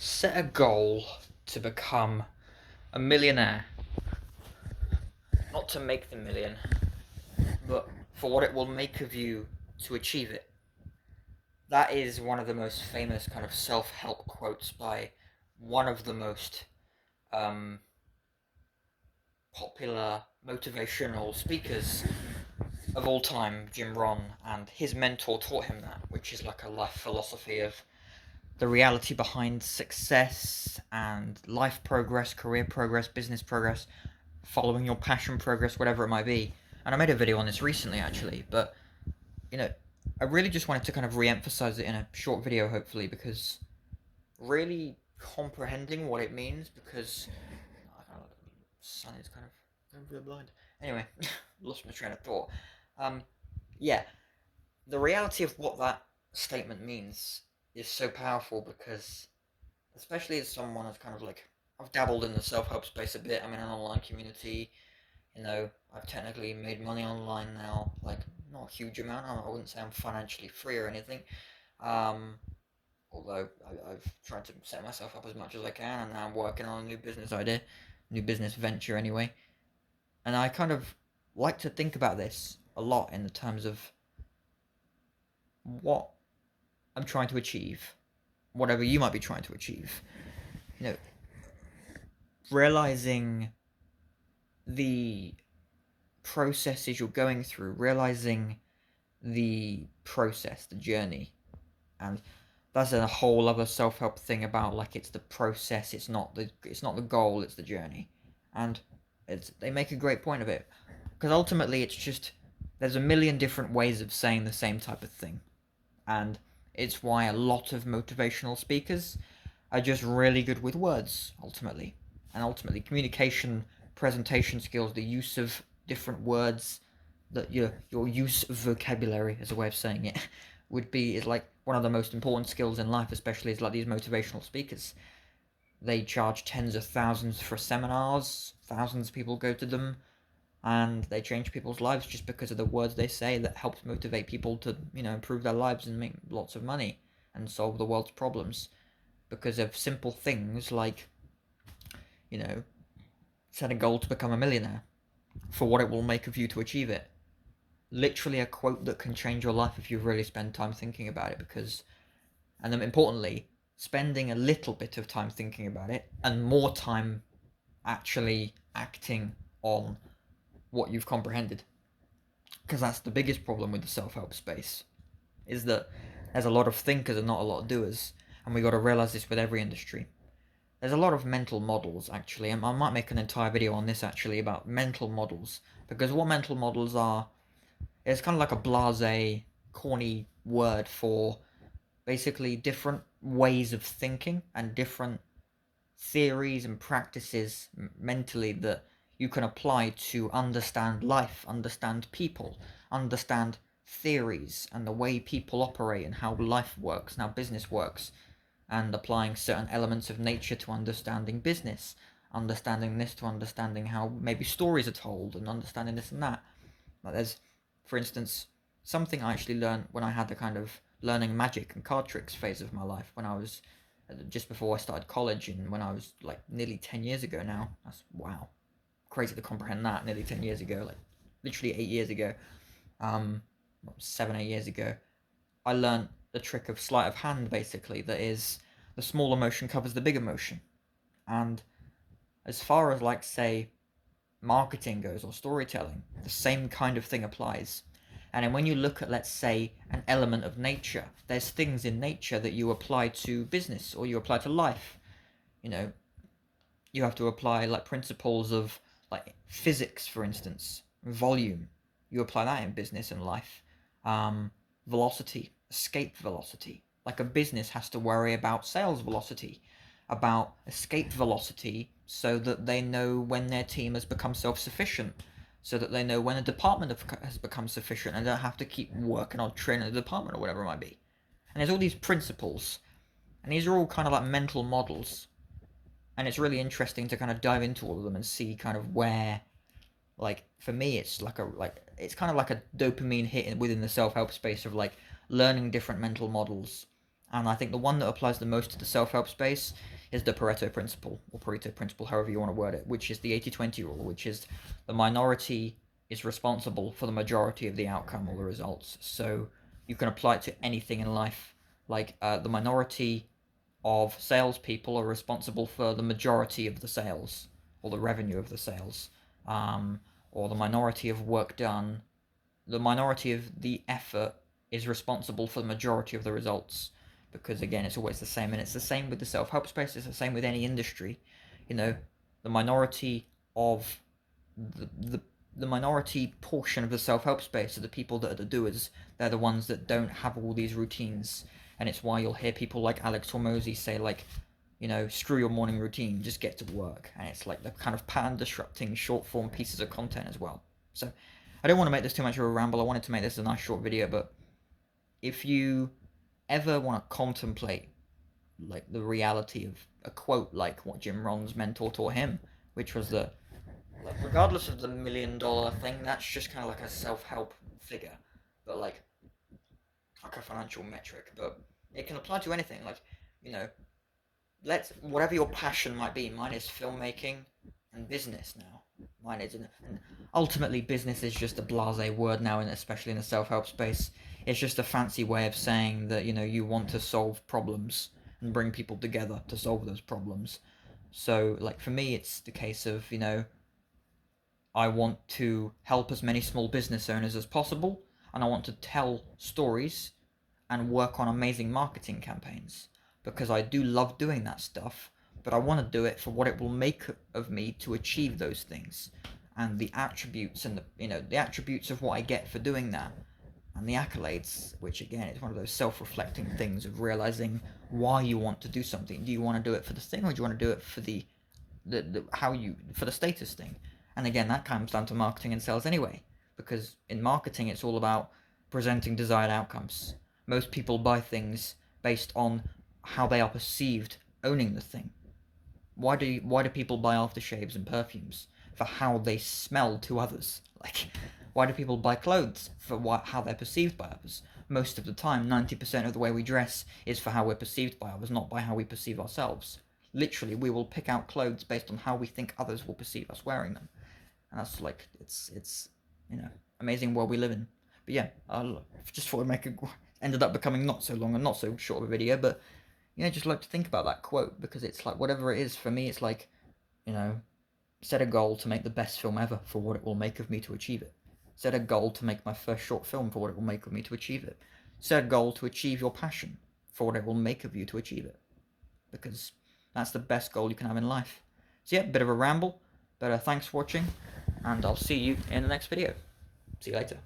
Set a goal to become a millionaire. Not to make the million, but for what it will make of you to achieve it. That is one of the most famous kind of self-help quotes by one of the most um, popular motivational speakers of all time, Jim Rohn, and his mentor taught him that, which is like a life philosophy of the reality behind success and life progress, career progress, business progress, following your passion progress, whatever it might be. And I made a video on this recently, actually, but you know, I really just wanted to kind of re-emphasize it in a short video, hopefully, because really comprehending what it means, because I don't know, the sun is kind of going really blind. Anyway, lost my train of thought. Um, yeah, the reality of what that statement means is so powerful because, especially as someone who's kind of like, I've dabbled in the self-help space a bit. I'm in an online community. I've technically made money online now, like not a huge amount. I wouldn't say I'm financially free or anything. Um, Although I've tried to set myself up as much as I can, and now I'm working on a new business idea, new business venture anyway. And I kind of like to think about this a lot in the terms of what I'm trying to achieve, whatever you might be trying to achieve. You know, realizing the processes you're going through, realizing the process, the journey, and that's a whole other self-help thing about like it's the process, it's not the goal, it's the journey, and they make a great point of it because ultimately it's just there's a million different ways of saying the same type of thing, and it's why a lot of motivational speakers are just really good with words ultimately, and ultimately communication, presentation skills, the use of different words, that your use of vocabulary as a way of saying it is like one of the most important skills in life, especially as like these motivational speakers. They charge tens of thousands for seminars, thousands of people go to them, and they change people's lives just because of the words they say that helps motivate people to, improve their lives and make lots of money and solve the world's problems because of simple things like, you know, set a goal to become a millionaire, for what it will make of you to achieve it. Literally a quote that can change your life if you really spend time thinking about it, because, and then importantly, spending a little bit of time thinking about it and more time actually acting on what you've comprehended. Because that's the biggest problem with the self-help space, is that there's a lot of thinkers and not a lot of doers, and we got to realize this with every industry. There's a lot of mental models, actually, and I might make an entire video on this, actually, about mental models, because what mental models are, it's kind of like a blasé, corny word for basically different ways of thinking and different theories and practices mentally that you can apply to understand life, understand people, understand theories and the way people operate and how life works and how business works, and applying certain elements of nature to understanding business, understanding this to understanding how maybe stories are told, and understanding this and that. Like there's, for instance, something I actually learned when I had the kind of learning magic and card tricks phase of my life when I was just before I started college, and when I was like nearly 10 years ago now. That's wow. Crazy to comprehend that, nearly 10 years ago, like literally 8 years ago, um, 7, 8 years ago. I learned the trick of sleight of hand, basically, that is the small emotion covers the big emotion. And as far as, like, say, marketing goes or storytelling, the same kind of thing applies. And then when you look at, let's say, an element of nature, there's things in nature that you apply to business or you apply to life. You know, you have to apply like principles of like physics, for instance, volume. You apply that in business and life. Velocity, escape velocity. Like a business has to worry about sales velocity, about escape velocity, so that they know when their team has become self-sufficient, so that they know when a department has become sufficient and don't have to keep working on training the department or whatever it might be. And there's all these principles, and these are all kind of like mental models, and it's really interesting to kind of dive into all of them and see kind of where, like, for me it's it's kind of like a dopamine hit within the self-help space of like learning different mental models And I think the one that applies the most to the self-help space is the Pareto principle, or Pareto principle, however you want to word it, which is the 80-20 rule, which is the minority is responsible for the majority of the outcome or the results. So you can apply it to anything in life. Like the minority of salespeople are responsible for the majority of the sales or the revenue of the sales, or the minority of work done, the minority of the effort is responsible for the majority of the results. Because again, it's always the same, and it's the same with the self-help space. It's the same with any industry. You know, the minority of the minority portion of the self-help space are the people that are the doers. They're the ones that don't have all these routines, and it's why you'll hear people like Alex Hormozy say, like, you know, screw your morning routine, just get to work. And it's like the kind of pattern disrupting short form pieces of content as well. So I don't want to make this too much of a ramble. I wanted to make this a nice short video, but if you ever want to contemplate like the reality of a quote like what Jim Rohn's mentor taught him, which was that, like, regardless of the $1 million thing, that's just kind of like a self-help figure, but like a financial metric. But it can apply to anything. Like, you know, let's, whatever your passion might be. Mine is filmmaking and business now. Mine is, and ultimately business is just a blasé word now, and especially in the self-help space, it's just a fancy way of saying that, you know, you want to solve problems and bring people together to solve those problems. So like for me, it's the case of, you know, I want to help as many small business owners as possible, and I want to tell stories and work on amazing marketing campaigns, because I do love doing that stuff, but I want to do it for what it will make of me to achieve those things, and the attributes, and the, you know, the attributes of what I get for doing that, and the accolades, which again is one of those self-reflecting things of realizing why you want to do something. Do you want to do it for the thing, or do you want to do it for the how you, for the status thing? And again, that comes down to marketing and sales anyway, because in marketing it's all about presenting desired outcomes. Most people buy things based on how they are perceived owning the thing. Why do people buy aftershaves and perfumes? For how they smell to others. Like, why do people buy clothes? For how they're perceived by others. Most of the time, 90% of the way we dress is for how we're perceived by others, not by how we perceive ourselves. Literally, we will pick out clothes based on how we think others will perceive us wearing them. And that's like, it's you know, amazing world we live in. But yeah, I just thought I'd make a, ended up becoming not so long and not so short of a video, but you know, just like to think about that quote, because it's like, whatever it is for me, it's like, you know, set a goal to make the best film ever for what it will make of me to achieve it. Set a goal to make my first short film for what it will make of me to achieve it. Set a goal to achieve your passion for what it will make of you to achieve it, because that's the best goal you can have in life. So yeah, bit of a ramble, but thanks for watching, and I'll see you in the next video. See you later.